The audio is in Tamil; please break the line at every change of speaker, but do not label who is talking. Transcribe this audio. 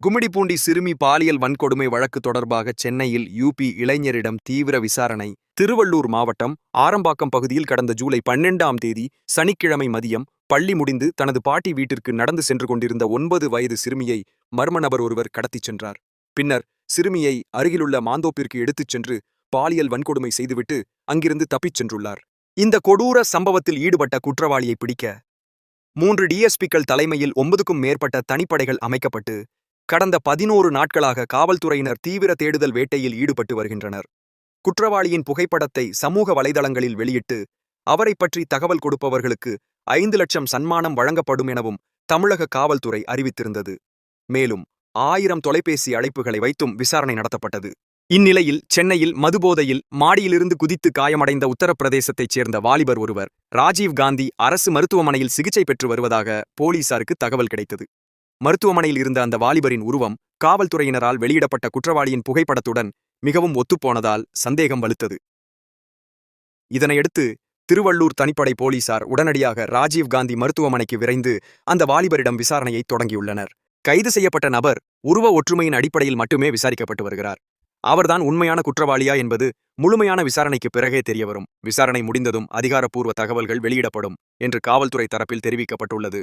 கும்மிடிப்பூண்டி சிறுமி பாலியல் வன்கொடுமை வழக்கு தொடர்பாக சென்னையில் யூபி இளைஞரிடம் தீவிர விசாரணை. திருவள்ளூர் மாவட்டம் ஆரம்பாக்கம் பகுதியில் கடந்த ஜூலை 12ஆம் தேதி சனிக்கிழமை மதியம் பள்ளி முடிந்து தனது பாட்டி வீட்டிற்கு நடந்து சென்று கொண்டிருந்த 9 வயது சிறுமியை மர்ம நபர் ஒருவர் கடத்திச் சென்றார். பின்னர் சிறுமியை அருகிலுள்ள மாந்தோப்பிற்கு எடுத்துச் சென்று பாலியல் வன்கொடுமை செய்துவிட்டு அங்கிருந்து தப்பிச் சென்றுள்ளார். இந்த கொடூர சம்பவத்தில் ஈடுபட்ட குற்றவாளியை பிடிக்க 3 டிஎஸ்பிக்கள் தலைமையில் 9க்கும் மேற்பட்ட தனிப்படைகள் அமைக்கப்பட்டு கடந்த 11 நாட்களாக காவல்துறையினர் தீவிர தேடுதல் வேட்டையில் ஈடுபட்டு வருகின்றனர். குற்றவாளியின் புகைப்படத்தை சமூக வலைதளங்களில் வெளியிட்டு அவரை பற்றி தகவல் கொடுப்பவர்களுக்கு 5 லட்சம் சன்மானம் வழங்கப்படும் எனவும் தமிழக காவல்துறை அறிவித்திருந்தது. மேலும் 1000 தொலைபேசி அழைப்புகளை வைத்தும் விசாரணை நடத்தப்பட்டது. இந்நிலையில் சென்னையில் மதுபோதையில் மாடியிலிருந்து குதித்து காயமடைந்த உத்தரப்பிரதேசத்தைச் சேர்ந்த வாலிபர் ஒருவர் ராஜீவ் காந்தி அரசு மருத்துவமனையில் சிகிச்சை பெற்று வருவதாக போலீசாருக்கு தகவல் கிடைத்தது. மருத்துவமனையில் இருந்த அந்த வாலிபரின் உருவம் காவல்துறையினரால் வெளியிடப்பட்ட குற்றவாளியின் புகைப்படத்துடன் மிகவும் ஒத்துப்போனதால் சந்தேகம் வலுத்தது. இதனையடுத்து திருவள்ளூர் தனிப்படை போலீசார் உடனடியாக ராஜீவ் காந்தி மருத்துவமனைக்கு விரைந்து அந்த வாலிபரிடம் விசாரணையை தொடங்கியுள்ளனர். கைது செய்யப்பட்ட நபர் உருவ ஒற்றுமையின் அடிப்படையில் மட்டுமே விசாரிக்கப்பட்டு வருகிறார். அவர்தான் உண்மையான குற்றவாளியா என்பது முழுமையான விசாரணைக்கு பிறகே தெரியவரும். விசாரணை முடிந்ததும் அதிகாரப்பூர்வ தகவல்கள் வெளியிடப்படும் என்று காவல்துறை தரப்பில் தெரிவிக்கப்பட்டுள்ளது.